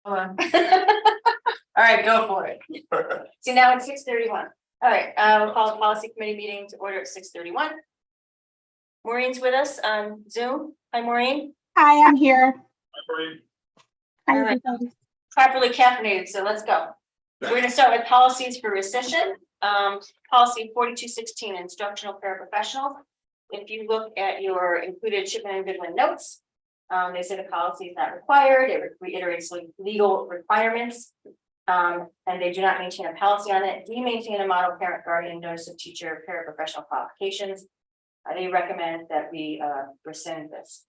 All right, go for it. So now it's 6:31. All right, we'll call the policy committee meeting to order at 6:31. Maureen's with us on Zoom. Hi, Maureen. Hi, I'm here. Hi, All right. everybody. Properly caffeinated, so let's go. We're gonna start with policies for rescission. Policy 4216, instructional paraprofessional. If you look at your included Shipman and Goodwin notes, they say the policy is not required. It reiterates legal requirements. And they do not maintain a policy on it. We maintain a model parent guardian notice of teacher paraprofessional qualifications. They recommend that we rescind this.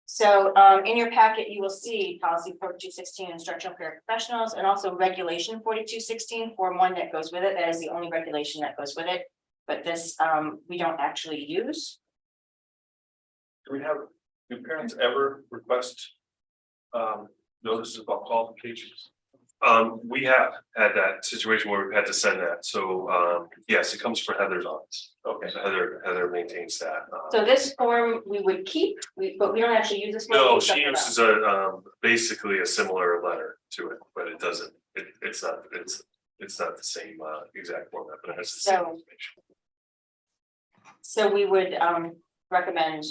So in your packet, you will see policy 4216 instructional paraprofessionals and also regulation 4216 form 1 that goes with it. That is the only regulation that goes with it. But this we don't actually use. Do parents ever request notices about qualifications? We have had that situation where we've had to send that. So yes, it comes from Heather's office. Okay. So Heather maintains that. So this form we would keep, but we don't actually use this. No, she uses a basically a similar letter to it, but it doesn't. It's not the same exact format, but it has the same information. So we would recommend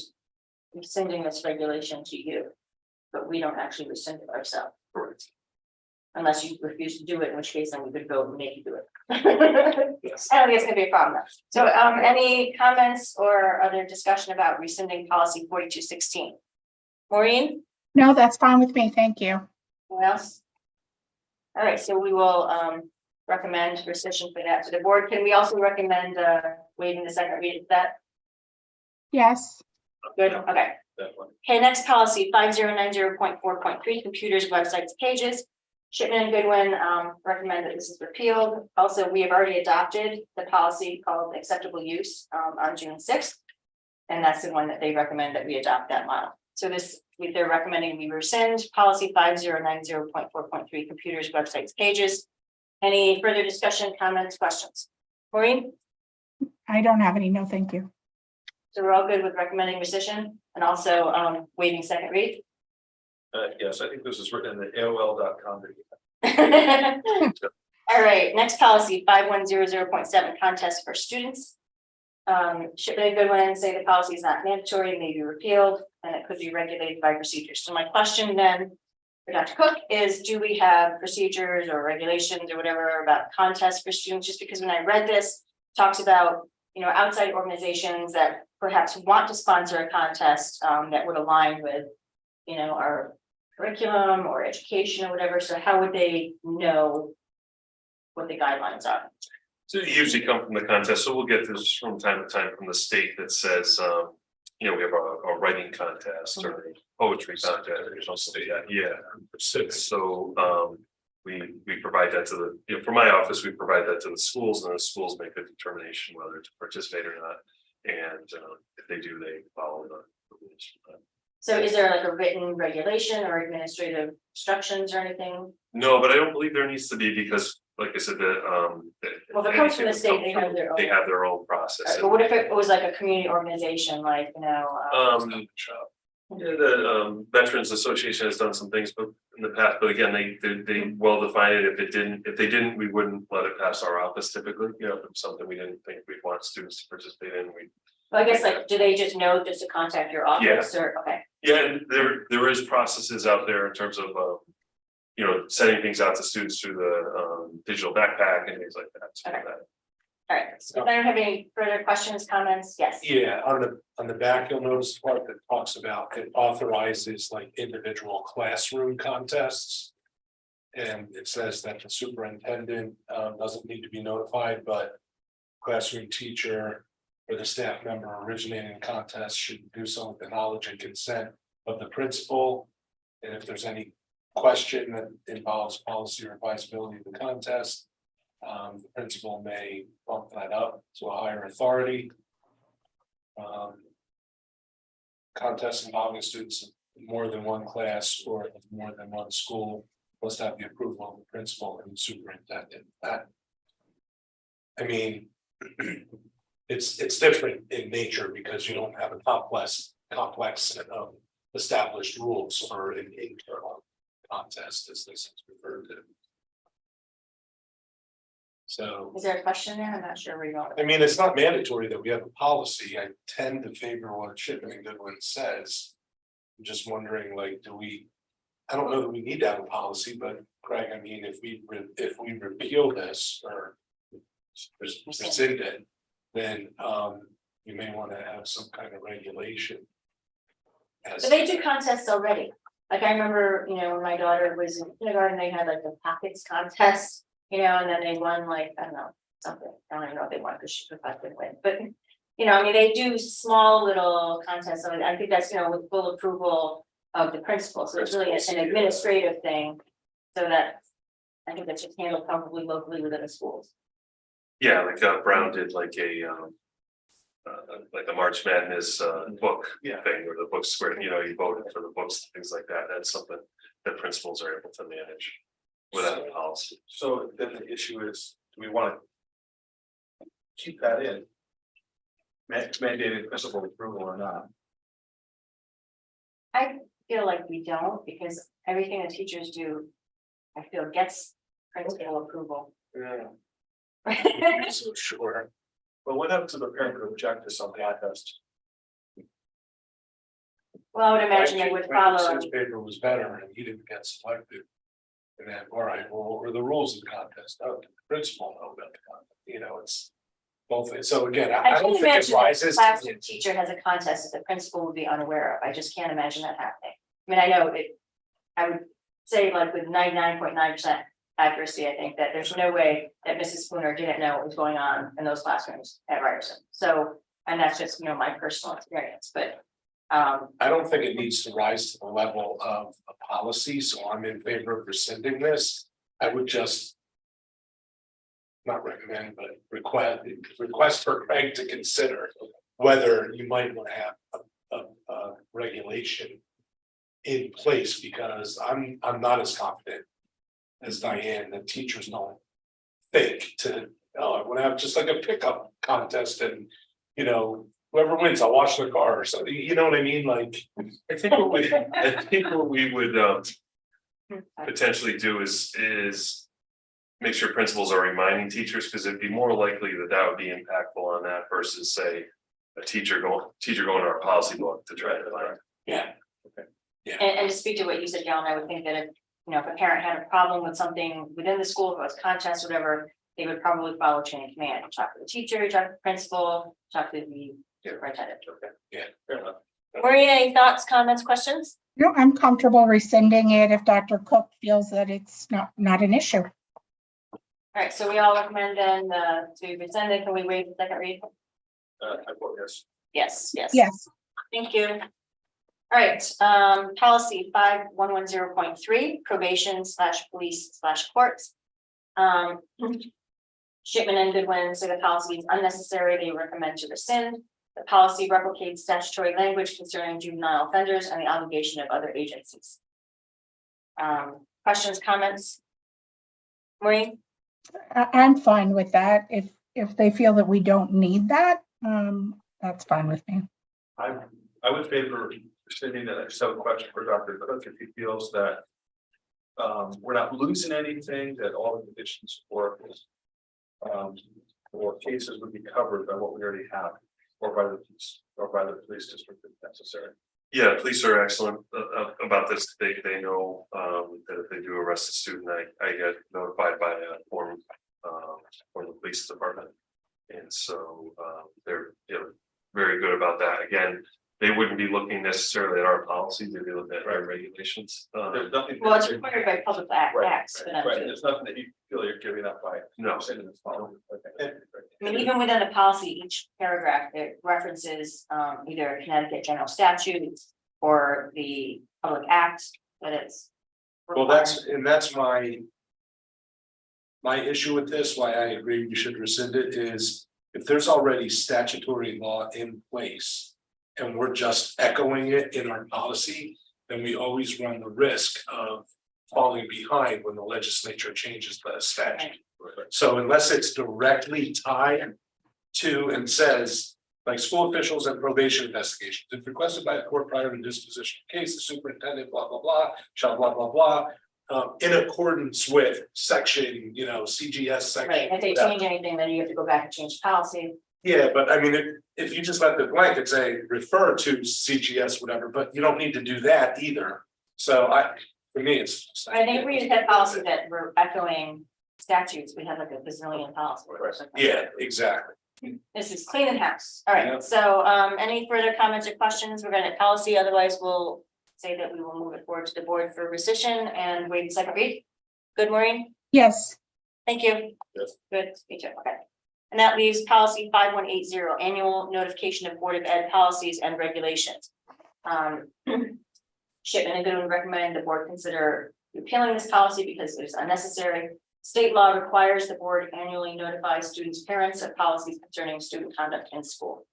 sending this regulation to you, but we don't actually rescind it ourselves. Correct. Unless you refuse to do it, in which case then we could go and make you do it. Yes. I don't think it's gonna be a problem. So any comments or other discussion about rescinding policy 4216? Maureen, No, that's fine with me. Thank you. anyone else? All right, so we will recommend rescission for that to the board. Can we also recommend waiving the second read of that? Yes, Good, okay. That one. Okay, next policy 5090.4.3 computers, websites, pages. Shipman and Goodwin recommend that this is repealed. Also, we have already adopted the policy called acceptable use on June 6th. And that's the one that they recommend that we adopt that model. So this, they're recommending we rescind policy 5090.4.3 computers, websites, pages. Any further discussion, comments, questions? Maureen? I don't have any. No, thank you. So we're all good with recommending rescission and also waiving second read? Yes, I think this is written in the AOL.com. All right, next policy 5100.7 contest for students. Shipman and Goodwin say the policy is not mandatory, may be repealed, and it could be regulated by procedures. So my question then for Dr. Cook is, do we have procedures or regulations or whatever about contests for students? Just because when I read this, it talks about, you know, outside organizations that perhaps want to sponsor a contest that would align with, you know, our curriculum or education or whatever. So how would they know what the guidelines are? So they usually come from the contest. So we'll get this from time to time from the state that says, you know, we have a writing contest or a poetry contest or something like that. Yeah. So we provide that to the, you know, for my office, we provide that to the schools, and the schools make a determination whether to participate or not. And if they do, they follow the rules. So is there like a written regulation or administrative instructions or anything? No, but I don't believe there needs to be, because like I said, Well, if it comes from the state, they have their own. They have their own process. But what if it was like a community organization, like, you know? Yeah, the Veterans Association has done some things, but in the past, but again, they well define it. If they didn't, we wouldn't let it pass our office typically. You know, if it's something we didn't think we'd want students to participate in, we. Well, I guess like, do they just know just to contact your office or, okay, Yeah, and there is processes out there in terms of you know, sending things out to students through the digital backpack and things like that. So Okay. that- all right. So if I don't have any further questions, comments, yes. Yeah, on the back, you'll notice the part that talks about, it authorizes like individual classroom contests. And it says that the superintendent doesn't need to be notified, but classroom teacher or the staff member originating the contest should do so with the knowledge and consent of the principal. And if there's any question that involves policy or advisability of the contest, the principal may bump that up to a higher authority. Contests involving students in more than one class or in more than one school must have the approval of the principal and the superintendent. That, I mean, it's different in nature because you don't have a complex set of established rules for an internal contest, as this is referred to. So, Is there a question there? I'm not sure where you're going. I mean, it's not mandatory that we have a policy. I tend to favor what Shipman and Goodwin says. I'm just wondering, like, I don't know that we need to have a policy, but Craig, I mean, if we repeal this or rescind it, then you may want to have some kind of regulation. But they do contests already. Like I remember, when my daughter was in kindergarten, they had like the pockets contest, and then they won like, I don't know, something. I don't even know if they won because she could win, but I mean, they do small little contests. So I think that's, with full approval of the principal. So it's really an administrative thing. So that I think that's just handled probably locally within the schools. Yeah, like Brown did like a March Madness book thing, or the book square, you voted for the books, things like that. That's something that principals are able to manage without a policy. So then the issue is, do we want to keep that in? Mandated principal approval or not? I feel like we don't, because everything the teachers do, I feel gets principal approval. Yeah. So sure. But what happens to the parent who object to some contest? Well, I would imagine they would follow. His paper was better and he didn't get selected. And then, all right, well, what were the rules of the contest? Oh, the principal know about the contest, it's both. So again, I I don't can't think it imagine that rises. a classroom teacher has a contest that the principal would be unaware of. I just can't imagine that happening. I mean, I know it, I would say like with 99.9% accuracy, I think that there's no way that Mrs. Spooner didn't know what was going on in those classrooms at Ryerson. So, and that's just, my personal experience, but. I don't think it needs to rise to the level of a policy, so I'm in favor of rescinding this. I would just. Not recommend, but request for Craig to consider whether you might want to have a regulation in place, because I'm not as confident as Diane that teachers don't think to, I want to have just like a pickup contest and, whoever wins, I'll wash their car or something, you know what I mean, like. I think what we would potentially do is make sure principals are reminding teachers, because it'd be more likely that would be impactful on that versus say a teacher going to our policy book to try to find. Yeah. And to speak to what you said, Gallen, I would think that if a parent had a problem with something within the school, if it was contest, whatever, they would probably follow chain of command, talk to the teacher, talk to the principal, talk to the superintendent. Yeah, fair enough. Maureen, any thoughts, comments, questions? No, I'm comfortable rescinding it if Dr. Cook feels that it's not an issue. All right, so we all recommend then to rescind it. Can we waive the second read? I vote yes. Yes. Yes, Thank you. All right, policy 5110.3, probation/police/courts. Shipman and Goodwin say the policy is unnecessary. They recommend to rescind. The policy replicates statutory language concerning juvenile offenders and the obligation of other agencies. Questions, comments? Maureen? I'm fine with that. If they feel that we don't need that, that's fine with me. I would favor rescinding that. I just have a question for Dr. Cook, if he feels that we're not losing anything, that all the conditions for cases would be covered by what we already have, or by the police district if necessary. Yeah, police are excellent about this. They know that if they do arrest a student, I get notified by a form from the police department. And so they're very good about that. Again, they wouldn't be looking necessarily at our policies, they'd be looking at our regulations. There's nothing. Well, it's required by public Right, acts. for them right. to- There's nothing that you feel you're giving up by. No. rescinding this policy. Okay. I mean, even within the policy, each paragraph, it references either Connecticut general statute or the public act, that it's. Well, that's my issue with this, why I agree we should rescind it, is if there's already statutory law in place and we're just echoing it in our policy, then we always run the risk of falling behind when the legislature changes the statute. So unless it's directly tied to and says like school officials and probation investigations, if requested by a court prior to disposition of case, the superintendent, blah, blah, blah, shall blah, blah, blah. In accordance with section, CGS section. Right, if they change anything, then you have to go back and change policy. Yeah, but I mean, if you just let the blanket say refer to CGS, whatever, but you don't need to do that either. So for me, it's. I think if we had policy that were echoing statutes, we'd have like a bazillion policies or something. Yeah, exactly. This is clean in house. All Yeah. right, so any further comments or questions? We're gonna policy, otherwise we'll say that we will move it forward to the board for rescission and wait a second read. Good, Maureen? Yes, Thank you. Yes. Good, me too, okay. And that leaves policy 5180, annual notification of Board of Ed policies and regulations. Shipman and Goodwin recommend the board consider repealing this policy because it is unnecessary. State law requires the board annually notify students' parents of policies concerning student conduct in school.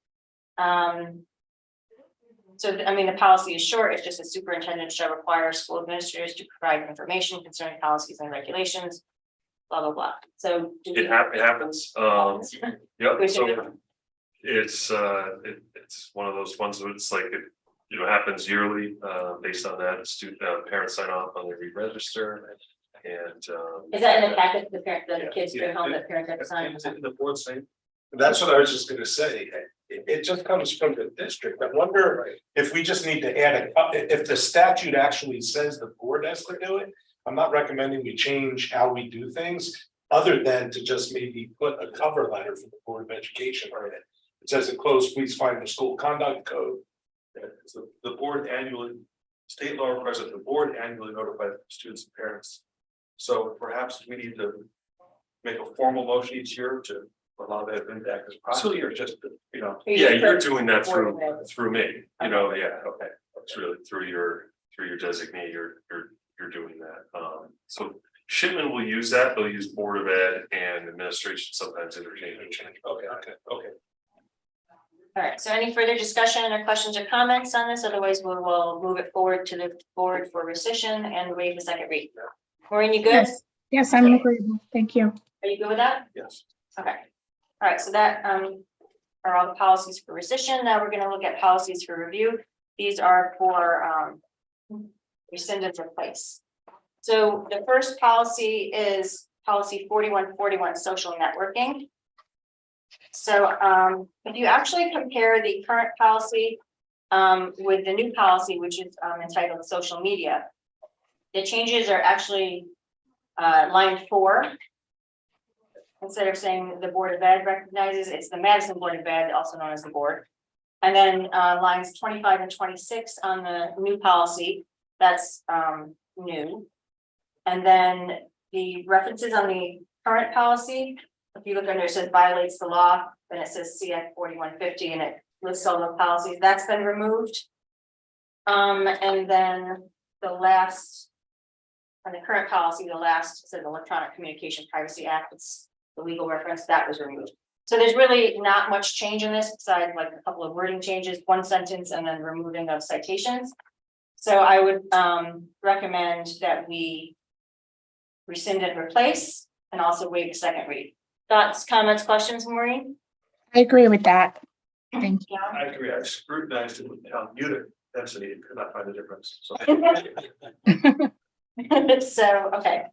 So, I mean, the policy is short, it's just the superintendent shall require school administrators to provide information concerning policies and regulations. Blah, blah, blah, so. do we- It happens, yeah, Good to so. know. It's one of those ones where it's like, it, happens yearly, based on that, student, parents sign off on the re-register. And, Is that in the packet, the parent, the kids bring home, the parents have to sign? Is it in the board saying? That's what I was just gonna say. It just comes from the district. I wonder if we just need to add if the statute actually says the board has to do it. I'm not recommending we change how we do things, other than to just maybe put a cover letter for the Board of Education on it. It says enclosed, please find the school conduct code. So the board annually, state law requires that the board annually notify students and parents. So perhaps we need to make a formal motion each year to allow that to act as proxy, or just, yeah, you're doing that Board of Ed. through me, yeah, okay. It's really through your designee, you're doing that. So Shipman will use that, they'll use Board of Ed and administration sometimes interchange. Okay. All right, so any further discussion or questions or comments on this? Otherwise, we will move it forward to the board for rescission and waive the second read. Maureen, you good? yes, yes, I'm agreeable. Thank you. Are you good with that? Yes. Okay. All right, so that are all the policies for rescission. Now we're gonna look at policies for review. These are for rescind and replace. So the first policy is policy 4141, social networking. So if you actually compare the current policy with the new policy, which is entitled social media, the changes are actually line 4. Instead of saying the Board of Ed recognizes, it's the Madison Board of Ed, also known as the board. And then lines 25 and 26 on the new policy, that's new. And then the references on the current policy, if you look under, it says violates the law, then it says CF 4150 and it lists all the policies, that's been removed. And then the last, on the current policy, the last says Electronic Communication Privacy Act, it's the legal reference that was removed. So there's really not much change in this besides like a couple of wording changes, one sentence, and then removing of citations. So I would recommend that we rescind and replace and also waive the second read. Thoughts, comments, questions, Maureen? I agree with that. Thank you. I agree, I scrutinized it with unit density and could not find the difference, so. So, okay,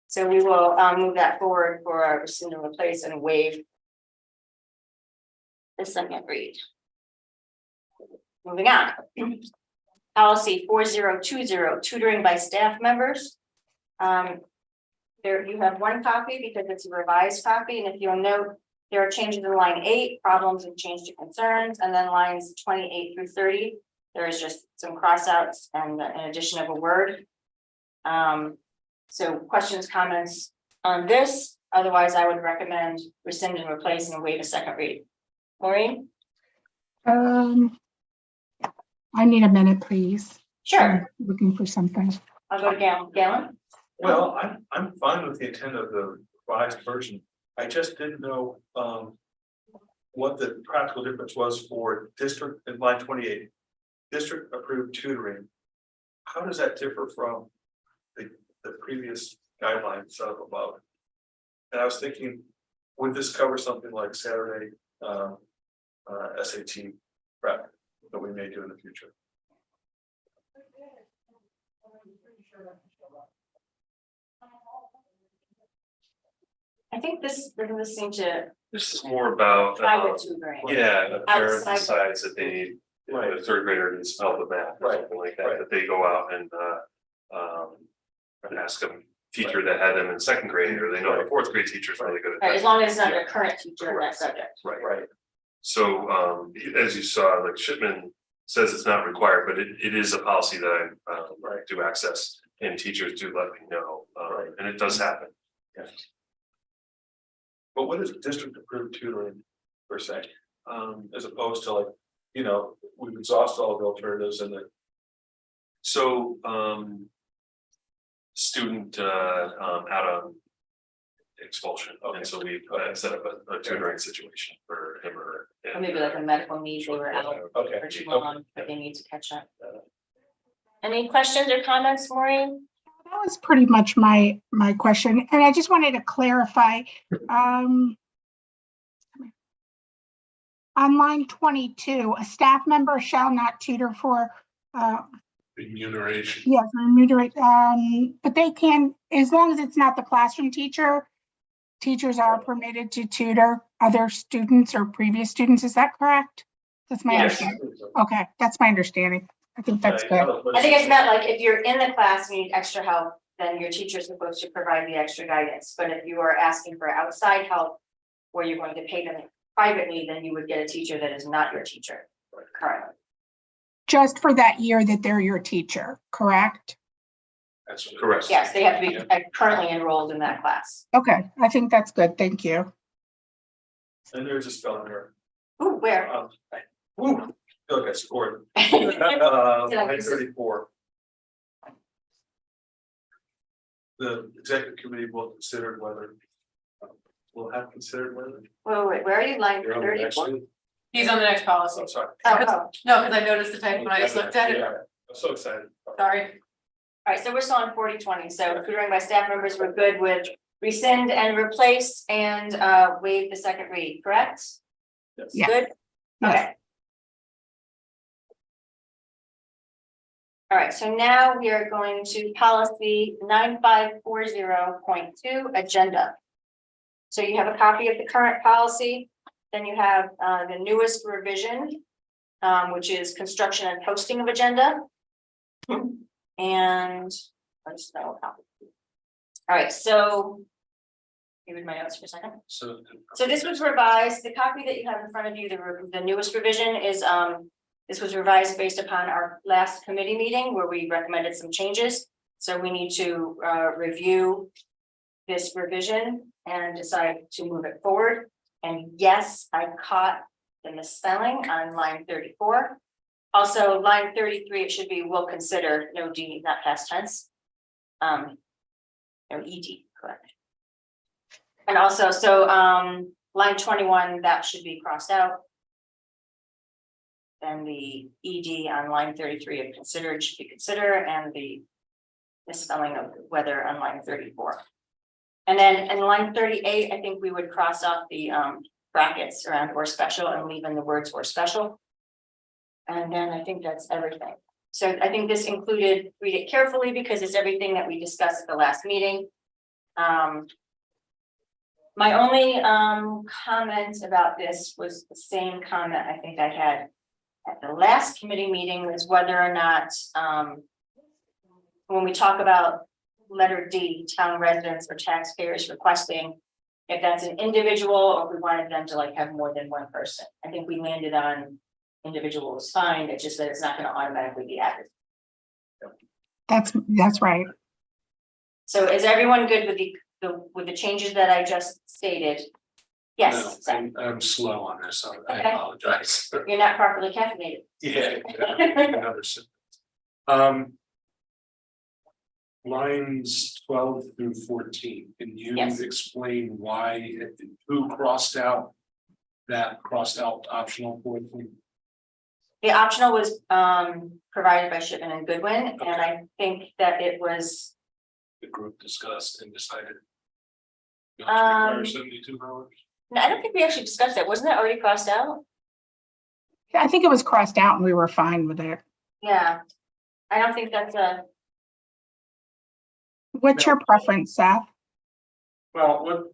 so we will move that forward for our rescind and replace and waive the second read. Moving on. Policy 4020, tutoring by staff members. There you have one copy because it's a revised copy, and if you'll note, there are changes in line 8, problems and change to concerns, and then lines 28 through 30. There is just some crossouts and an addition of a word. So questions, comments on this? Otherwise, I would recommend rescind and replace and waive a second read. Maureen? I need a minute, please. Sure, I'm looking for something. I'll go to Galen. Well, I'm fine with the intent of the revised version. I just didn't know what the practical difference was for district in line 28, district approved tutoring. How does that differ from the previous guidelines up above? And I was thinking, would this cover something like Saturday SAT prep that we may do in the future. I think this seemed to This is more about, private tutoring. yeah, the parent Outside. decides that they need, Right. a third grader needs help with math or Right. something like that, Right. that they go out and ask a teacher that had them in second grade, or they know the fourth grade teacher is really good at Right, as that. long as it's not a current teacher in that subject. Right, Right. so as you saw, like Shipman says it's not required, but it is a policy that I do access, and teachers do let me know, and it does happen. But what is district approved tutoring per se? As opposed to like, you know, we've exhausted all the alternatives and then. So, student out on expulsion, and so we set up a tutoring situation for him or her. Or maybe like a medical need, they were out Okay. for too long, but they need to catch up. Any questions or comments, Maureen? That was pretty much my question, and I just wanted to clarify. On line 22, a staff member shall not tutor for, Remuneration. yes, remunerate, but they can, as long as it's not the classroom teacher, teachers are permitted to tutor other students or previous students. Is that correct? That's my Yes. understanding. Okay, that's my understanding. I think that's good. I think it's meant like if you're in the class and you need extra help, then your teacher's supposed to provide the extra guidance. But if you are asking for outside help, where you're going to pay them privately, then you would get a teacher that is not your teacher currently. Just for that year that they're your teacher, correct? That's what- Correct. Yes, they have to be currently enrolled in that class. Okay, I think that's good. Thank you. And there's a spelling error. Ooh, where? Ooh, feel like I scored. Did I Line miss it? 34. The executive committee will consider whether. Will have considered whether. Wait, where are you? Line You're on the next 34? one? He's on the next policy. I'm sorry. Oh, No, because I noticed the typo when I just looked at it. Yeah, I'm so excited. Sorry. All right, so we're still on 40-20. So tutoring by staff members, we're good with rescind and replace and waive the second read, correct? Yes. Yeah. Good? Yes. Okay. All right, so now we are going to policy 9540.2 agenda. So you have a copy of the current policy, then you have the newest revision, which is construction and posting of agenda. And let's know. All right, so read my notes for a second. So. So this was revised, the copy that you have in front of you, the newest revision is, this was revised based upon our last committee meeting where we recommended some changes. So we need to review this revision and decide to move it forward. And yes, I caught the misspelling on line 34. Also, line 33, it should be will consider, no D, not past tense. No ED, correct. And also, so line 21, that should be crossed out. And the ED on line 33 of considered should be consider, and the misspelling of whether on line 34. And then in line 38, I think we would cross off the brackets around or special and leave in the words or special. And then I think that's everything. So I think this included, read it carefully because it's everything that we discussed at the last meeting. My only comment about this was the same comment I think I had at the last committee meeting, was whether or not when we talk about letter D, town residents or taxpayers requesting, if that's an individual or if we wanted them to like have more than one person. I think we landed on individual is fine, it's just that it's not going to automatically be added. That's right. So is everyone good with the changes that I just stated? Yes, No, I'm slow on this, so I Okay. apologize. you're not properly caffeinated. Yeah. Another sip. Lines 12 through 14, can you Yes. explain why, who crossed out that crossed out optional 14? The optional was provided by Shipman and Goodwin, and I think that it was, The group discussed and decided. Um, Not to require 72 hours? no, I don't think we actually discussed that. Wasn't that already crossed out? I think it was crossed out and we were fine with it. Yeah. I don't think that's a, What's your preference, Seth? Well,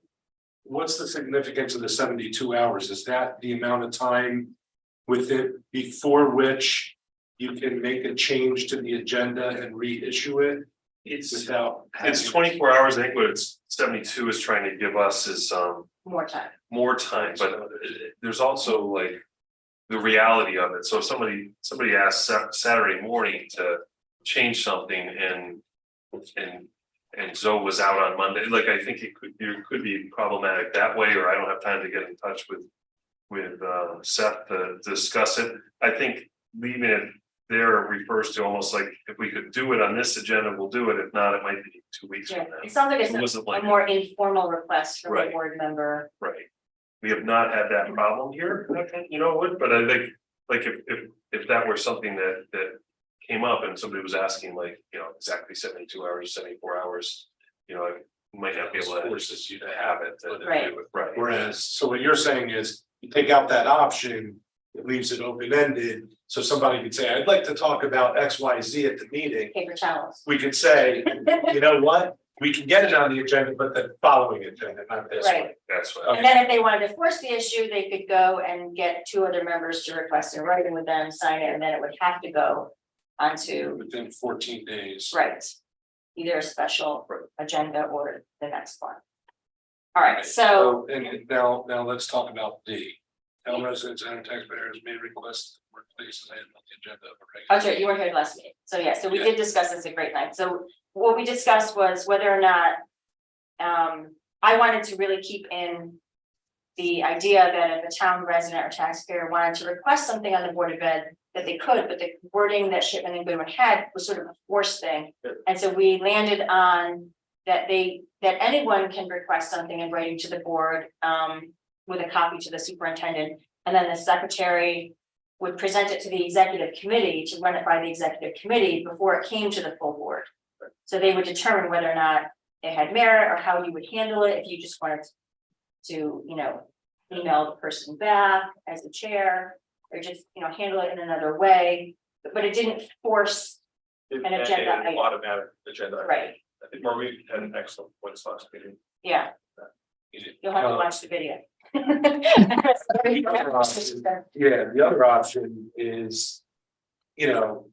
what's the significance of the 72 hours? Is that the amount of time with it before which you can make a change to the agenda and reissue it It's without? it's having- 24 hours. I think what it's 72 is trying to give us is more time. more time, but there's also like the reality of it. So if somebody asked Saturday morning to change something and Zoe was out on Monday, like I think it could be problematic that way, or I don't have time to get in touch with Seth to discuss it. I think leaving it there refers to almost like if we could do it on this agenda, we'll do it. If not, it might be 2 weeks Yeah, from now. it sounds like It it's wasn't a like, more informal request from a Right. board member. right. We have not had that problem here, I think, you know, but I think, like, if that were something that came up and somebody was asking, like, you know, exactly 72 hours, 74 hours, you know, I might not be able to Forces you to have it, to Right. do it, right? Whereas, so what you're saying is, you take out that option, it leaves it open-ended, so somebody could say, I'd like to talk about X, Y, Z at the meeting. Paper towels. We could say, you know what, we can get it on the agenda, but the following agenda, not this Right. one. That's what. And then if they wanted to force the issue, they could go and get 2 other members to request in writing with them, sign it, and then it would have to go onto, Within 14 days. right, either a special agenda or the next one. All right, so, And now let's talk about D. Town residents and taxpayers may request workplace and on the agenda of a regular. oh, sure, you weren't here last meeting, so yeah, so we did discuss this at great length, so what we discussed was whether or not. I wanted to really keep in the idea that if a town resident or taxpayer wanted to request something on the Board of Ed, that they could, but the wording that Shipman and Goodwin had was sort of a forced thing. And so we landed on that that anyone can request something in writing to the board, with a copy to the superintendent. And then the secretary would present it to the executive committee to run it by the executive committee before it came to the full board. So they would determine whether or not it had merit or how you would handle it, if you just wanted to, you know, email the person back as the chair, or just, you know, handle it in another way, but it didn't force, An agenda item. Automatic agenda. item. right, I think Maureen had an excellent point last meeting. yeah, you'll have to watch the video. Yeah, the other option is, you know.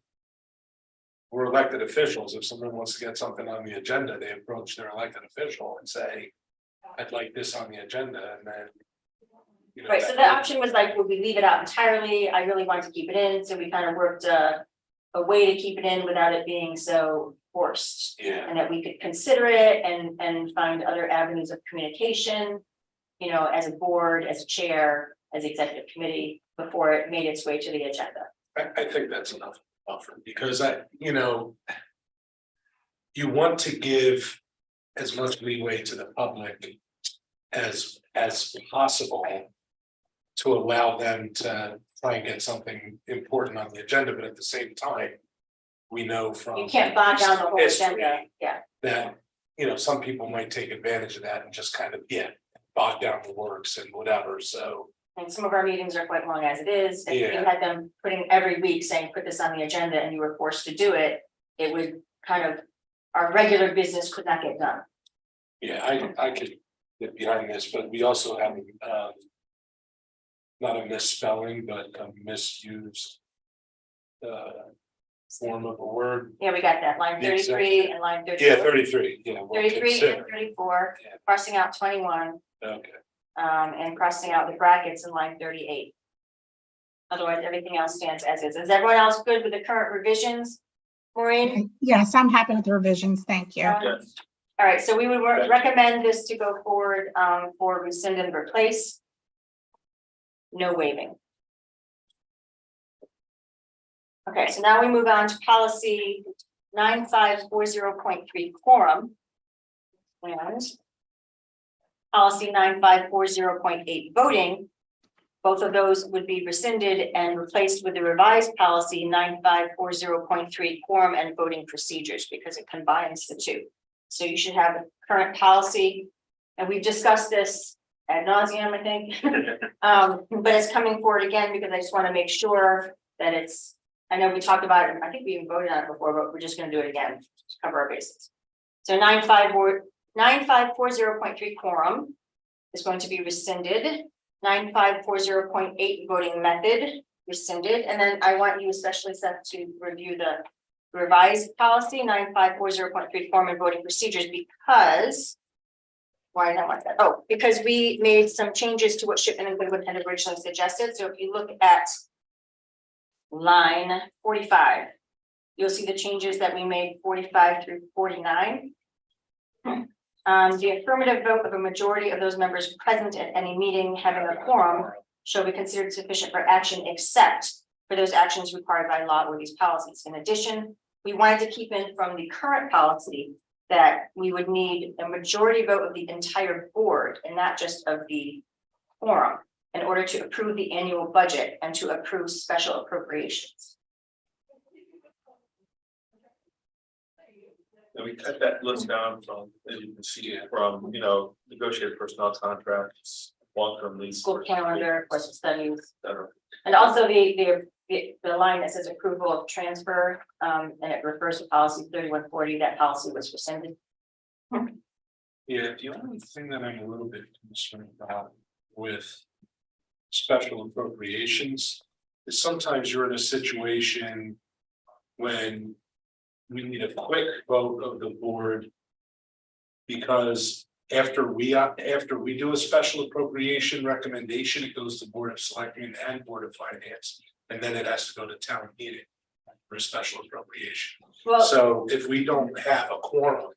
We're elected officials. If someone wants to get something on the agenda, they approach their elected official and say, I'd like this on the agenda, and then. You know, Right, so the option was like, would we leave it out entirely? I really wanted to keep it in, so we kind of worked a way to keep it in without it being so forced. Yeah, And that we could consider it and find other avenues of communication, you know, as a board, as a chair, as executive committee, before it made its way to the agenda. I think that's enough buffer, because you know. You want to give as much leeway to the public as possible. To allow them to try and get something important on the agenda, but at the same time. We know from. You can't bog down the whole history agenda, yeah, That, you know, some people might take advantage of that and just kind of, bog down the works and whatever, so. and some of our meetings are quite long as it is. If you Yeah. had them putting every week saying, put this on the agenda, and you were forced to do it, it would kind of, our regular business could not get done. Yeah, I could get behind this, but we also have, not a misspelling, but a misused. Form of a word, Yeah, we got that, line 33 and line 34. yeah, 33, yeah. we'll 33 and consider. 34, Yeah. crossing out 21, Okay, and crossing out the brackets in line 38. Otherwise, everything else stands as is. Is everyone else good with the current revisions? Maureen? Yes, I'm happy with the revisions. Thank you. Yes. All right, so we would Thank you. recommend this to go forward, for rescind and replace. No waiving. Okay, so now we move on to policy 9540.3 quorum. And policy 9540.8 voting. Both of those would be rescinded and replaced with the revised policy 9540.3 quorum and voting procedures, because it combines the two. So you should have a current policy, and we've discussed this ad nauseum, I think. But it's coming forward again because I just want to make sure that it's, I know we talked about it, I think we even voted on it before, but we're just gonna do it again to cover our bases. So 9540.3 quorum is going to be rescinded. 9540.8 voting method rescinded, and then I want you especially, Seth, to review the revised policy 9540.3 form and voting procedures, because why not want that? Oh, because we made some changes to what Shipman and Goodwin had originally suggested. So if you look at line 45, you'll see the changes that we made 45 through 49. The affirmative vote of a majority of those members present at any meeting having a quorum shall be considered sufficient for action, except for those actions required by law or these policies. In addition, we wanted to keep in from the current policy that we would need a majority vote of the entire board and not just of the quorum in order to approve the annual budget and to approve special appropriations. And we cut that list down from, as you can see, from, negotiated personnel contracts, long-term lease. School calendar, course of studies, etc. and also the line that says approval of transfer, and it refers to policy 3140, that policy was rescinded. Yeah, the only thing that I'm a little bit concerned about with special appropriations is sometimes you're in a situation when we need a quick vote of the board, because after we do a special appropriation recommendation, it goes to Board of Selectmen and Board of Finance, and then it has to go to town meeting for a special appropriation. Well, So if we don't have a quorum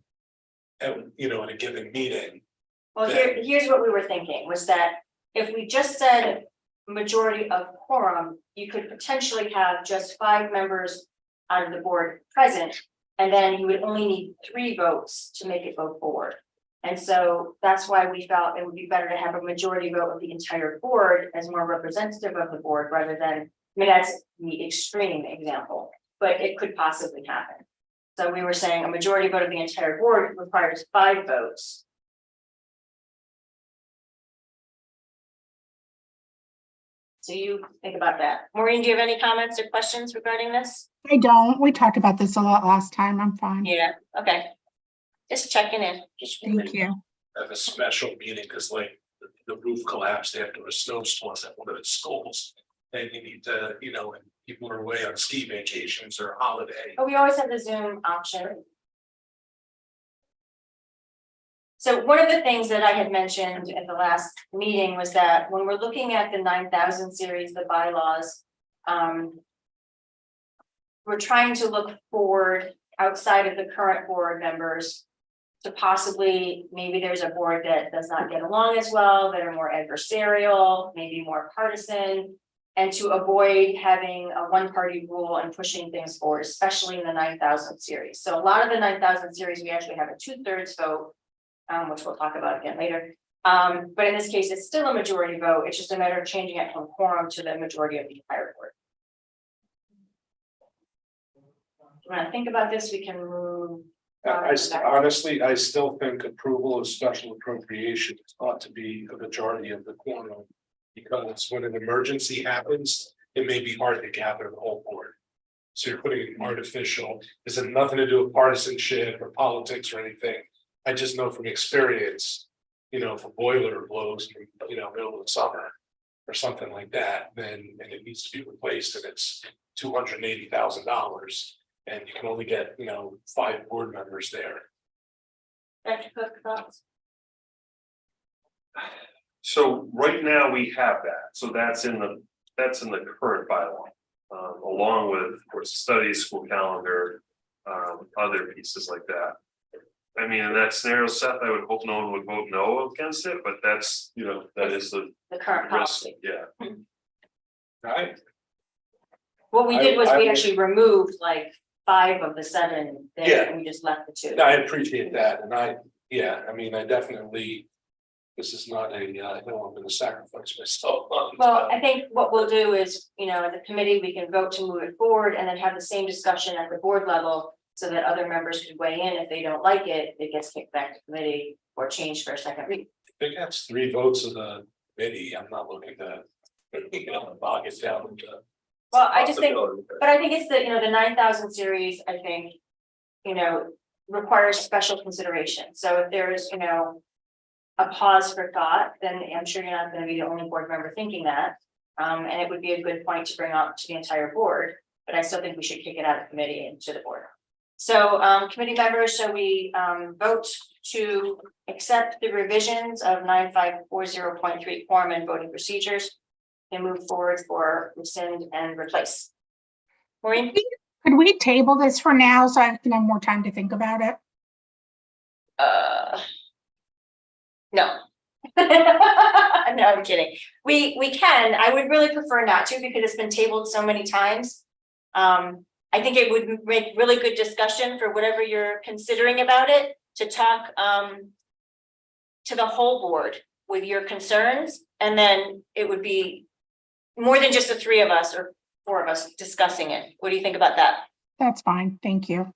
at, in a given meeting, here's what we were thinking, was that if we just said majority of quorum, you could potentially have just 5 members out of the board present, and then you would only need 3 votes to make it go forward. And so that's why we felt it would be better to have a majority vote of the entire board as more representative of the board, rather than, that's the extreme example, but it could possibly happen. So we were saying a majority vote of the entire board requires 5 votes. So you think about that. Maureen, do you have any comments or questions regarding this? I don't. We talked about this a lot last time. I'm fine. Yeah, okay. Just checking in. Thank you. have a special meeting, because like the roof collapsed after a snowstorm at one of the schools. And you need to, and people are away on ski vacations or holiday. But we always have the Zoom option. So one of the things that I had mentioned at the last meeting was that when we're looking at the 9000 series, the bylaws, we're trying to look forward outside of the current board members to possibly, maybe there's a board that does not get along as well, that are more adversarial, maybe more partisan, and to avoid having a one-party rule and pushing things forward, especially in the 9000 series. So a lot of the 9000 series, we actually have a 2/3 vote, which we'll talk about again later. But in this case, it's still a majority vote. It's just a matter of changing it from quorum to the majority of the entire board. When I think about this, we can move. Honestly, I still think approval of special appropriations ought to be a majority of the quorum. Because when an emergency happens, it may be hard to gather the whole board. So you're putting artificial, this has nothing to do with partisanship or politics or anything. I just know from experience, if a boiler blows, middle of the summer or something like that, then and it needs to be replaced and it's $280,000. And you can only get, 5 board members there. Dr. Cook, thoughts? So right now we have that, so that's in the current bylaw. Along with, of course, studies, school calendar, other pieces like that. I mean, in that scenario, Seth, I would hope no one would vote no against it, but that's, that is the The current risk, policy. yeah. Right. What we did was I we would- actually removed like 5 of the 7 there, Yeah. and we just left the 2. No, I appreciate that, and I definitely. This is not I'm gonna sacrifice myself on. Well, I think what we'll do is, at the committee, we can vote to move it forward and then have the same discussion at the board level. So that other members could weigh in. If they don't like it, it gets kicked back to committee or changed for a second read. think that's 3 votes of the committee. I'm not looking to, bog it down into. Well, I just think, Possibility. but I think it's the, the 9,000 series, I think, requires special consideration. So if there's, a pause for thought, then I'm sure you're not gonna be the only board member thinking that. And it would be a good point to bring up to the entire board, but I still think we should kick it out of committee and to the board. So, committee members, shall we, vote to accept the revisions of 9540.3 form and voting procedures and move forward for rescind and replace? Maureen? Could we table this for now so I can have more time to think about it? No. No, I'm kidding. We can. I would really prefer not to because it's been tabled so many times. I think it would make really good discussion for whatever you're considering about it, to talk to the whole board with your concerns, and then it would be more than just the 3 of us or 4 of us discussing it. What do you think about that? That's fine. Thank you.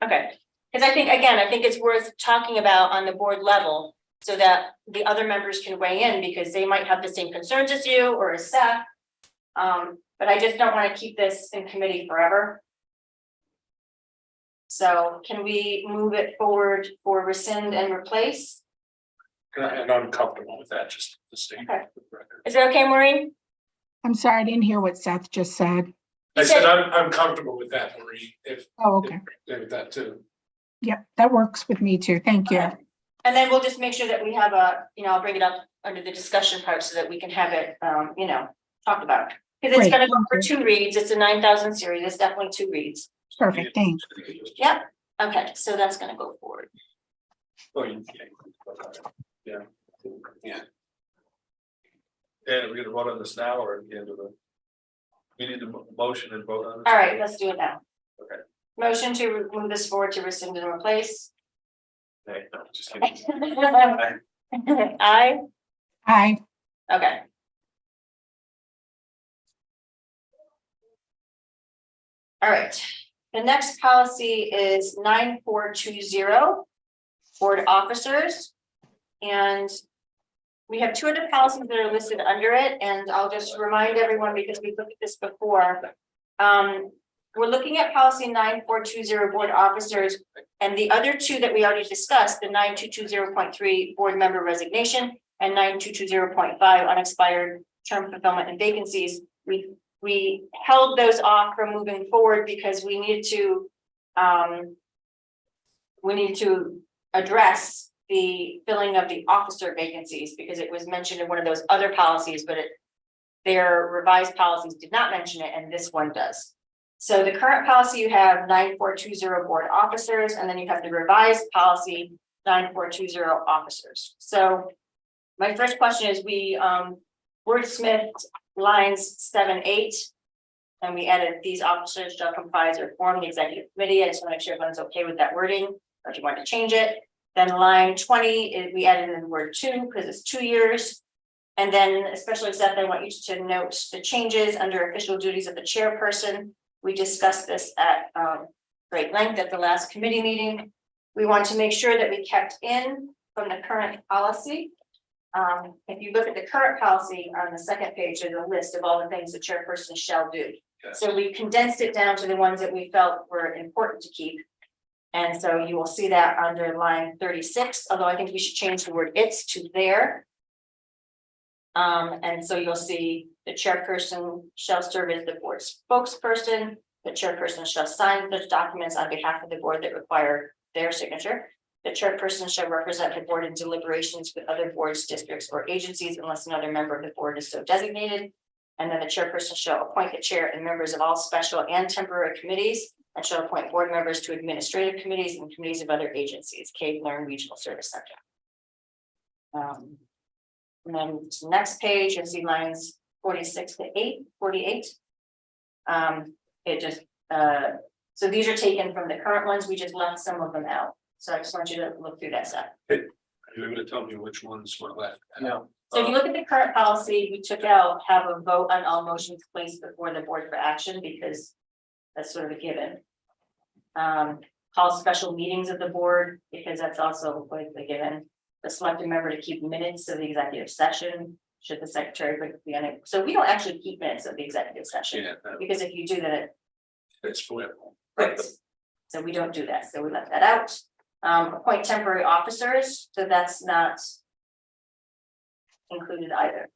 Okay, because I think it's worth talking about on the board level so that the other members can weigh in because they might have the same concerns as you or as Seth. But I just don't want to keep this in committee forever. So can we move it forward for rescind and replace? And I'm comfortable with that, just to state. Okay. for the record. Is that okay, Maureen? I'm sorry, I didn't hear what Seth just said. I said I'm comfortable with that, Marie, if Oh, okay. with that too. Yep, that works with me too. Thank you. Okay. And then we'll just make sure that we have I'll bring it up under the discussion part so that we can have it, talked about. Because it's Great, gonna go for thank you. 2 reads. It's a 9,000 series. It's definitely 2 reads. Perfect, thanks. Yep. Okay, so that's gonna go forward. Oh, yeah. Yeah. Yeah. And we're gonna vote on this now or at the end of the? We need to motion and vote on it. All right, let's do it now. Okay. Motion to move this forward to rescind and replace. Okay, no, just kidding. Aye, Aye. okay. All right, the next policy is 9420, board officers. And we have 2 other policies that are listed under it, and I'll just remind everyone because we've looked at this before. We're looking at policy 9420, board officers, and the other 2 that we already discussed, the 9220.3 board member resignation and 9220.5 unexpired term fulfillment and vacancies. We held those off from moving forward because we need to address the filling of the officer vacancies because it was mentioned in one of those other policies, but their revised policies did not mention it, and this one does. So the current policy, you have 9420 board officers, and then you have the revised policy 9420 officers. So my first question is we wordsmithed lines 7, 8, and we added these officers shall comprise or form the executive committee. I just want to make sure everyone's okay with that wording, or if you want to change it. Then line 20, we added in the word 2 because it's 2 years. And then especially Seth, I want you to note the changes under official duties of the chairperson. We discussed this at great length at the last committee meeting. We want to make sure that we kept in from the current policy. If you look at the current policy on the second page, there's a list of all the things the chairperson shall do. Yes. So we condensed it down to the ones that we felt were important to keep. And so you will see that under line 36, although I think we should change the word "its" to "their." And so you'll see the chairperson shall serve as the board spokesperson. The chairperson shall sign such documents on behalf of the board that require their signature. The chairperson shall represent the board in deliberations with other boards, districts, or agencies unless another member of the board is so designated. And then the chairperson shall appoint the chair and members of all special and temporary committees and shall appoint board members to administrative committees and committees of other agencies, Cave Learn Regional Service Center. And then to the next page, you'll see lines 46 to 48. So these are taken from the current ones. We just left some of them out. So I just want you to look through that stuff. Are you going to tell me which ones were left? No. So if you look at the current policy, we took out have a vote on all motions placed before the board for action because that's sort of a given. Call special meetings of the board because that's also quite a given. the selected member to keep minutes of the executive session, should the secretary be on it. So we don't actually keep minutes of the executive session, Yeah, because if you do that, that's forever. right. So we don't do that, so we left that out. Appoint temporary officers, so that's not included either.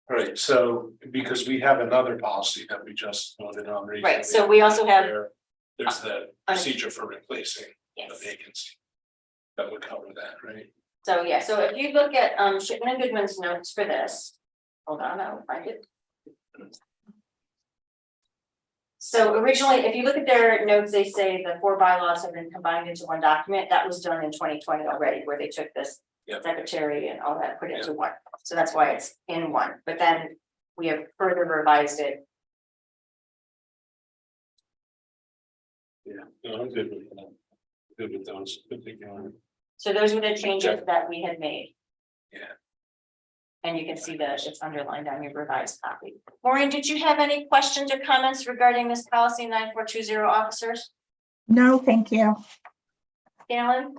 Right, so because we have another policy that we just voted on recently. Right, so we also have- There's the procedure for replacing a Yes. vacancy. That would cover that, right? So, yeah, so if you look at Shipman and Goodwin's notes for this, hold on, I'll find it. So originally, if you look at their notes, they say the 4 bylaws have been combined into one document. That was done in 2020 already, where they took this Yep. secretary and all that, put it into one. So that's why it's in one, but then we have further revised it. Yeah. No, I'm good with that. Good with those particular. So those were the changes that we had made. Yeah. And you can see that it's underlined on your revised copy. Maureen, did you have any questions or comments regarding this policy 9420 officers? No, thank you. Galen?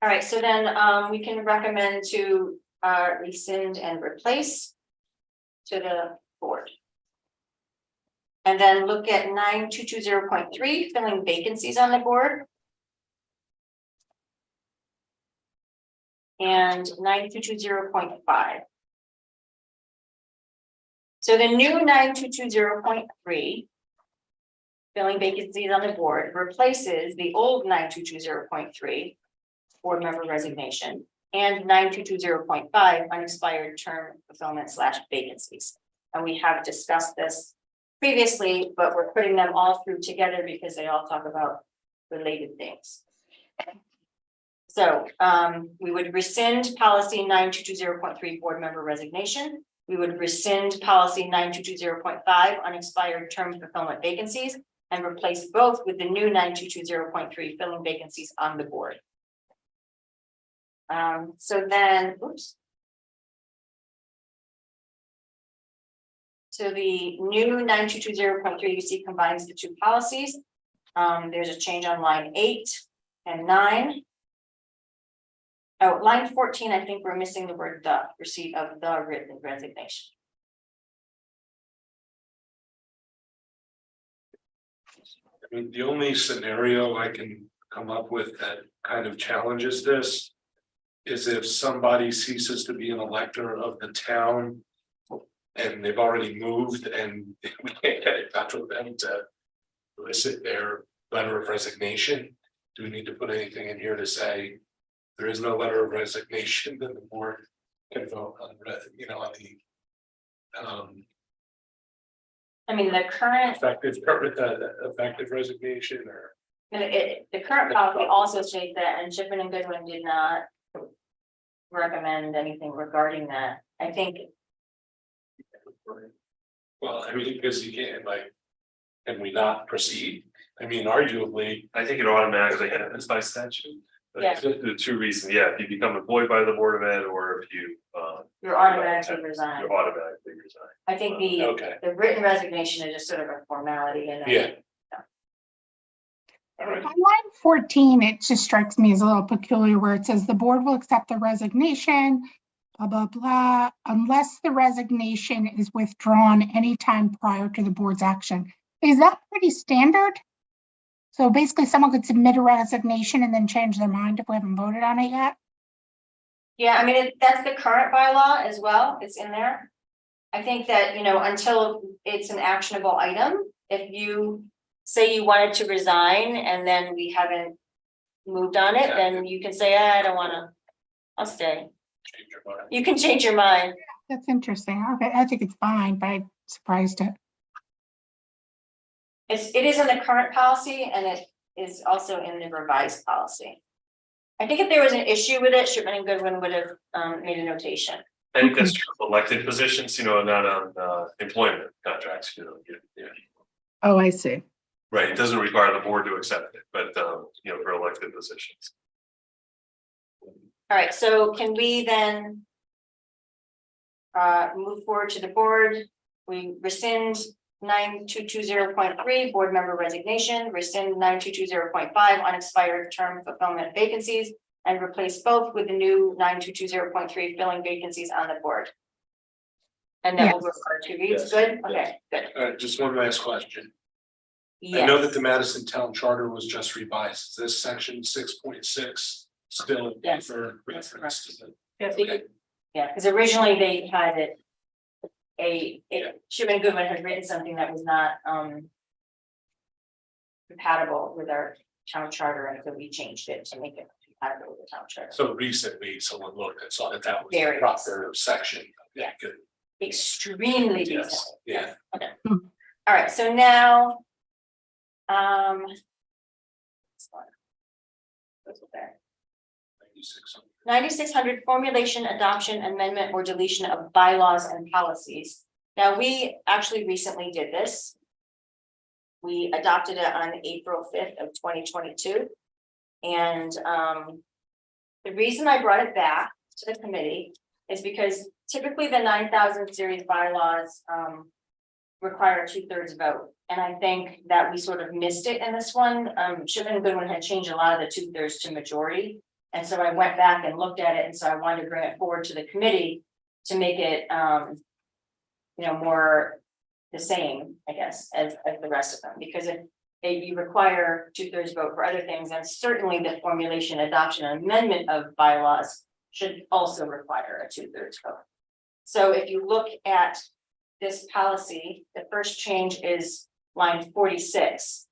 All right, so then we can recommend to rescind and replace to the board. And then look at 9220.3, filling vacancies on the board. And 9220.5. So the new 9220.3. Filling vacancies on the board replaces the old 9220.3. Board member resignation and 9220.5 unexpired term fulfillment / vacancies. And we have discussed this previously, but we're putting them all through together because they all talk about related things. So we would rescind policy 9220.3 board member resignation. We would rescind policy 9220.5 unexpired term fulfillment vacancies and replace both with the new 9220.3 filling vacancies on the board. So then, oops. So the new 9220.3 you see combines the two policies. There's a change on line 8 and 9. Oh, line 14, I think we're missing the word the, receipt of the written resignation. I mean, the only scenario I can come up with that kind of challenges this. Is if somebody ceases to be an elector of the town. And they've already moved and we can't get in touch with them to elicit their letter of resignation. Do we need to put anything in here to say? There is no letter of resignation, then the board can vote on, on the. I mean, the current, Effective resignation or. the current policy also states that, and Shipman and Goodwin did not recommend anything regarding that. I think, Well, I mean, because you can't can we not proceed? I mean, arguably, I think it automatically happens by statute. But Yeah. The two reasons, yeah, if you become employed by the Board of Ed or if you you're automatically resigned. you automatically resign. I think the okay, written resignation is just sort of a formality and. yeah. On line 14, it just strikes me as a little peculiar where it says the board will accept the resignation, blah, blah, blah, unless the resignation is withdrawn anytime prior to the board's action. Is that pretty standard? So basically someone could submit a resignation and then change their mind if we haven't voted on it yet? Yeah, I mean, that's the current bylaw as well, it's in there. I think that, until it's an actionable item, if you say you wanted to resign and then we haven't moved on it, then you can say, I don't wanna, I'll stay. Change your mind. You can change your mind. That's interesting. Okay, I think it's fine, but I'm surprised it. It is in the current policy and it is also in the revised policy. I think if there was an issue with it, Shipman and Goodwin would have made a notation. I think that's true of elected positions, not on employment contracts, yeah. Oh, I see. Right, it doesn't require the board to accept it, but for elected positions. All right, so can we then move forward to the board? We rescind 9220.3, board member resignation, rescind 9220.5, unexpired term fulfillment vacancies, and replace both with the new 9220.3, filling vacancies on the board. And that will Yes. require 2 reads, Yes. good, okay, good, Just one last question. I know that yes, the Madison Town Charter was just revised. Is this section 6.6 still in Yes. for reference to the? Yes, Okay. yeah, because originally they had it. Shipman Goodwin had written something that was not, compatible with our town charter, and so we changed it to make it compatible with the town charter. So recently, someone looked and saw that that was the Very. proper section. Yeah. Good. Extremely Yes, detailed. yeah. Okay. Hmm. All right, so now. this one. Goes with there. 9600. 9600 formulation, adoption, amendment, or deletion of bylaws and policies. Now, we actually recently did this. We adopted it on April 5th of 2022. And the reason I brought it back to the committee is because typically the 9000 series bylaws require a 2/3 vote. And I think that we sort of missed it in this one. Shipman Goodwin had changed a lot of the 2/3 to majority. And so I went back and looked at it, and so I wanted to bring it forward to the committee to make it, more the same, I guess, as the rest of them, because if you require 2/3 vote for other things, then certainly the formulation, adoption, and amendment of bylaws should also require a 2/3 vote. So if you look at this policy, the first change is line 46.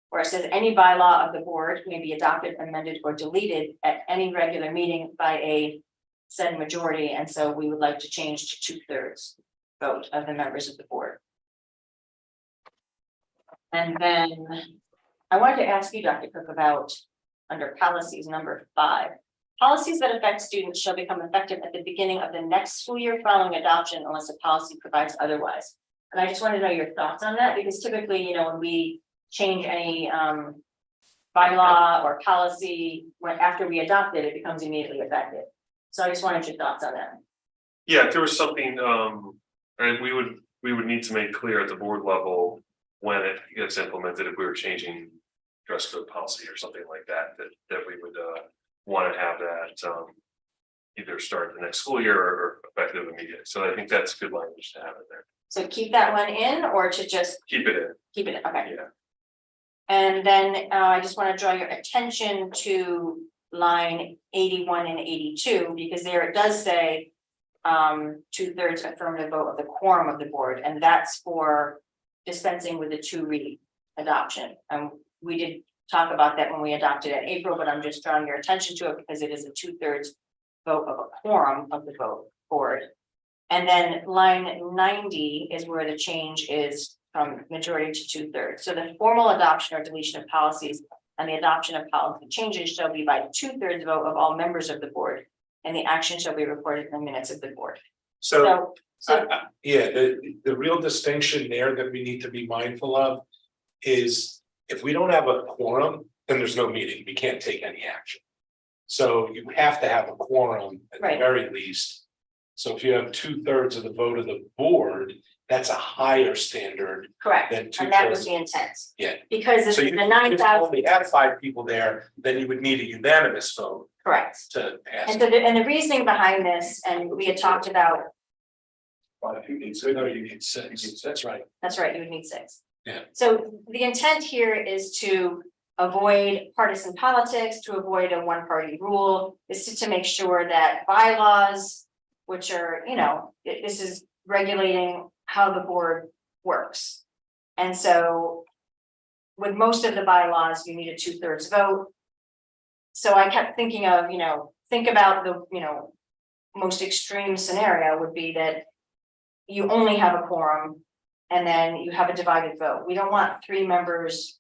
Where it says any bylaw of the board may be adopted, amended, or deleted at any regular meeting by a said majority, and so we would like to change to 2/3 vote of the members of the board. And then I wanted to ask you, Dr. Cook, about under policies number 5. Policies that affect students shall become effective at the beginning of the next school year following adoption unless the policy provides otherwise. And I just want to know your thoughts on that, because typically, when we change any bylaw or policy, when after we adopt it, it becomes immediately effective. So I just wanted your thoughts on that. Yeah, if there was something, and we would need to make clear at the board level when it gets implemented, if we were changing dress code policy or something like that, that we would want to have that either start the next school year or effective immediate. So I think that's good language to have in there. So keep that one in, or to just Keep it in, keep it, okay. yeah. And then I just want to draw your attention to line 81 and 82, because there it does say 2/3 affirmative vote of the quorum of the board, and that's for dispensing with the 2-read adoption. And we did talk about that when we adopted it in April, but I'm just drawing your attention to it because it is a 2/3 vote of a quorum of the vote board. And then line 90 is where the change is from majority to 2/3. So the formal adoption or deletion of policies and the adoption of policy changes shall be by 2/3 vote of all members of the board, and the action shall be recorded in the minutes of the board. So, So yeah, the real distinction there that we need to be mindful of is if we don't have a quorum, then there's no meeting. We can't take any action. So you have to have a quorum at the Right. very least. So if you have 2/3 of the vote of the board, that's a higher standard correct, than and that was 2/3. the intent. Yeah. Because So the you 9,000, only had 5 people there, then you would need a unanimous vote correct. to pass. And so the reasoning behind this, and we had talked about, Well, you need 6, no, you need 6, that's right. that's right, you would need 6. Yeah. So the intent here is to avoid partisan politics, to avoid a one-party rule, is to make sure that bylaws, which are, this is regulating how the board works. And so with most of the bylaws, you need a 2/3 vote. So I kept thinking of, think about the, most extreme scenario would be that you only have a quorum and then you have a divided vote. We don't want 3 members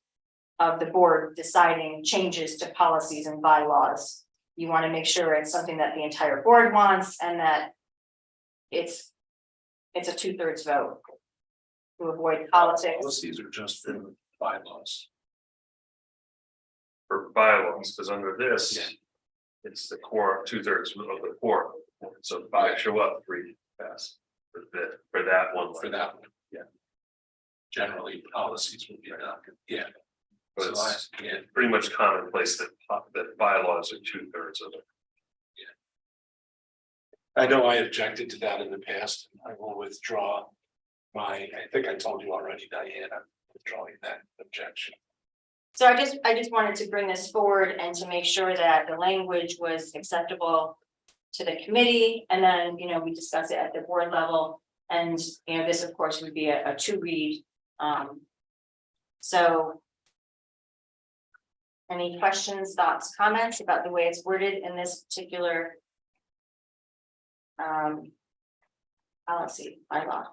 of the board deciding changes to policies and bylaws. You want to make sure it's something that the entire board wants and that it's a 2/3 vote to avoid politics. Policies are just for bylaws. For bylaws, because under this, Yeah. it's the quorum, 2/3 of the quorum. So 5 show up, 3 pass for that one. For that one. Yeah. generally policies will be adopted, yeah. But So it's yeah, pretty much commonplace that that bylaws are 2/3 of it. I know I objected to that in the past, and I will withdraw I think I told you already, Diane, I'm withdrawing that objection. So I just wanted to bring this forward and to make sure that the language was acceptable to the committee, and then, you know, we discuss it at the board level. And, you know, this of course would be a two read. So. Any questions, thoughts, comments about the way it's worded in this particular policy bylaw?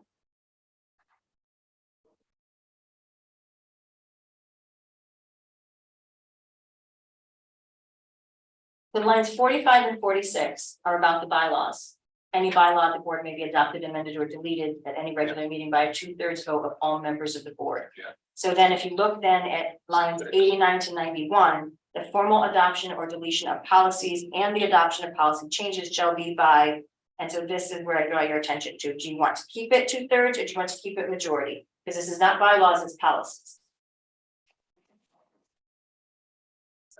The lines 45 and 46 are about the bylaws. Any bylaw of the board may be adopted, amended, or deleted at any regular meeting by a 2/3 vote of all members of the board. Yeah. So then if you look then at lines 89 to 91, the formal adoption or deletion of policies and the adoption of policy changes shall be by, and so this is where I draw your attention to. Do you want to keep it 2/3 or do you want to keep it majority? Because this is not bylaws, it's policies.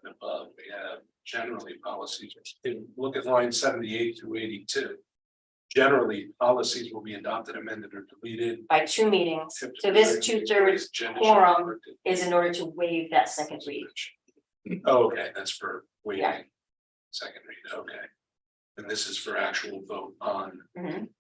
And above, we have generally policies, look at line 78 to 82. Generally, policies will be adopted, amended, or deleted. By 2 meetings. So this 2/3 quorum is in order to waive that second read. Oh, okay, that's for waiving. Yeah. Second read, okay. And this is for actual vote on, Mhm.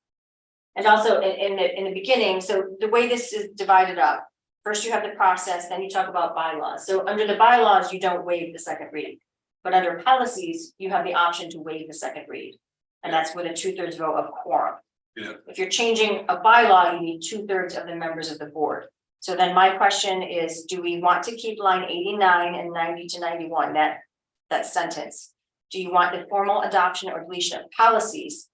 And also in the beginning, so the way this is divided up, first you have the process, then you talk about bylaws. So under the bylaws, you don't waive the second read. But under policies, you have the option to waive the second read. And that's with a 2/3 vote of quorum. Yeah. If you're changing a bylaw, you need 2/3 of the members of the board. So then my question is, do we want to keep line 89 and 90 to 91, that sentence? Do you want the formal adoption or deletion of policies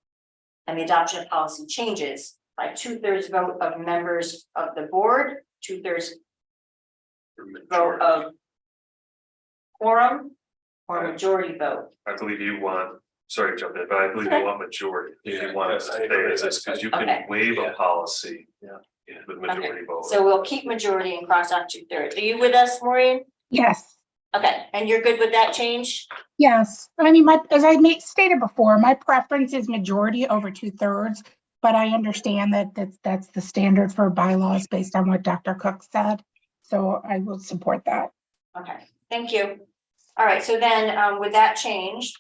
and the adoption of policy changes by 2/3 vote of members of the board, 2/3 vote of quorum, or majority vote? I believe you want, sorry to jump in, but I believe you want majority. If Yeah, you want to I stay agree. as this, because you Okay. can waive Yeah. a policy. Yeah. With majority vote. So we'll keep majority and cross out 2/3. Are you with us, Maureen? Yes, Okay, and you're good with that change? yes. I mean, as I stated before, my preference is majority over 2/3, but I understand that that's the standard for bylaws based on what Dr. Cook said. So I will support that. Okay, thank you. All right, so then with that change,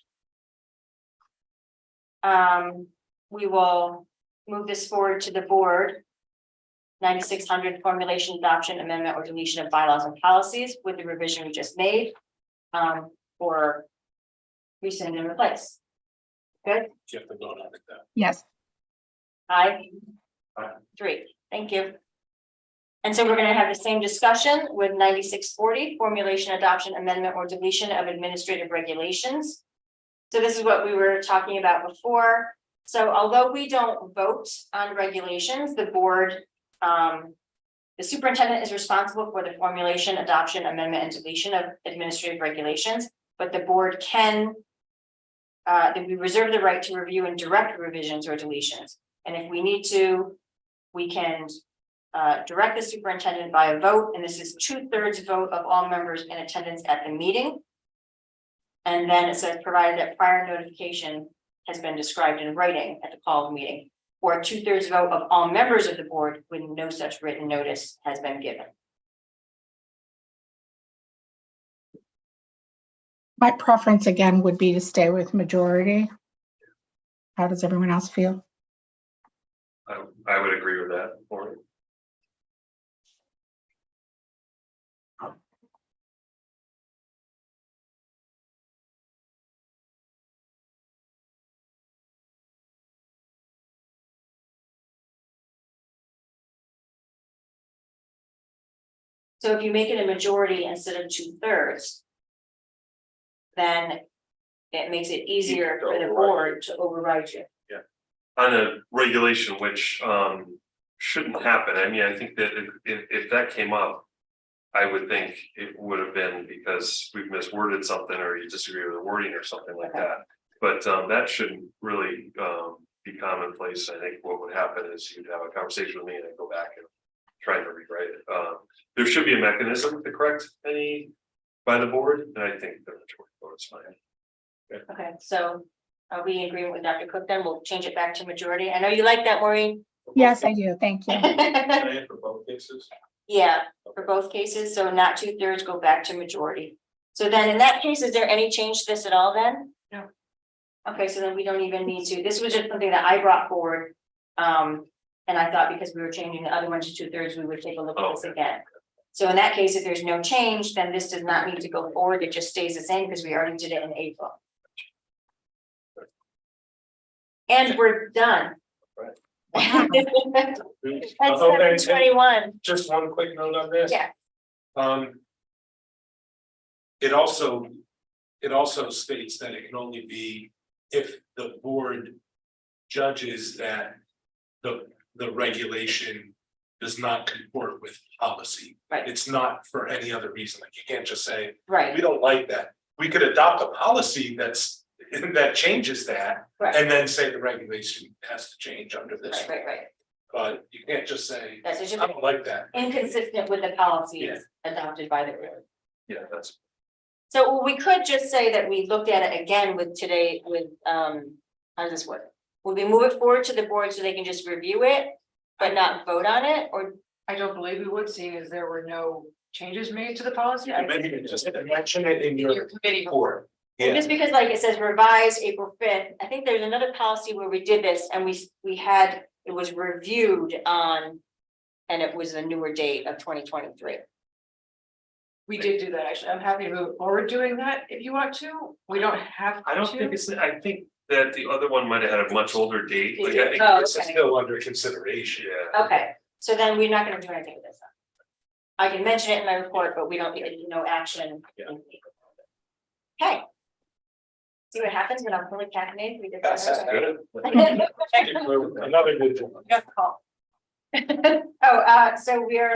we will move this forward to the board. 9600 formulation, adoption, amendment, or deletion of bylaws and policies with the revision we just made. Or rescind and replace. Good, you have to vote on it though. Yes, aye. Aye. 3, thank you. And so we're gonna have the same discussion with 9640 formulation, adoption, amendment, or deletion of administrative regulations. So this is what we were talking about before. So although we don't vote on regulations, the board, the superintendent is responsible for the formulation, adoption, amendment, and deletion of administrative regulations, but the board can, we reserve the right to review and direct revisions or deletions. And if we need to, we can direct the superintendent by a vote, and this is 2/3 vote of all members in attendance at the meeting. And then it says, provided that prior notification has been described in writing at the call of the meeting, or a 2/3 vote of all members of the board when no such written notice has been given. my preference again would be to stay with majority. How does everyone else feel? I would agree with that. Or So if you make it a majority instead of 2/3, then it makes it easier for the board to override you. on a regulation which shouldn't happen. I mean, I think that if that came up, I would think it would have been because we've misworded something or you disagree with the wording or something like Okay. that. But that shouldn't really be commonplace. I think what would happen is you'd have a conversation with me and I'd go back and trying to rewrite it. There should be a mechanism to correct any by the board, and I think the majority vote is fine. Okay, so are we in agreement with Dr. Cook then? We'll change it back to majority. I know you like that, Maureen. Yes, I do. Thank you. Diane, for both cases. Yeah, for both cases, so not 2/3, go back to majority. So then in that case, is there any change to this at all then? No. Okay, so then we don't even need to, this was just something that I brought forward. And I thought because we were changing the other one to 2/3, we would take a look at this again. So in that case, if there's no change, then this does not need to go forward, it just stays the same because we already did it in April. And we're done. Right. That's Okay, 7:21. Just one quick note on this. Yeah. It also states that it can only be if the board judges that the regulation does not comport with policy. Right. It's not for any other reason, like you can't just say, Right, we don't like that. We could adopt a policy that changes that right, and then say the regulation has to change under this. right. But you can't just say, That's just I don't like that. inconsistent with the policies adopted by the board. Yeah, that's, So we could just say that we looked at it again with today with, how does this work? Would we move it forward to the board so they can just review it, but not vote on it, or? I don't believe we would, seeing as there were no changes made to the policy. I- Maybe you just mention it in Your your committee. report. Yeah, Just because like it says revised April 5th, I think there's another policy where we did this and we had, it was reviewed on. And it was a newer date of 2023. We did do that, actually. I'm happy to move forward doing that if you want to. We don't have to. I don't think it's, I think that the other one might have had a much older date, like I think. Oh, this is okay. still under consideration. Yeah, Okay, so then we're not gonna do anything with this. Then. I can mention it in my report, but we don't need no action. Yeah. Okay. See what happens when I'm fully caffeinated. We did that. That's good. Okay. Another good one. Got the call. Oh, so we are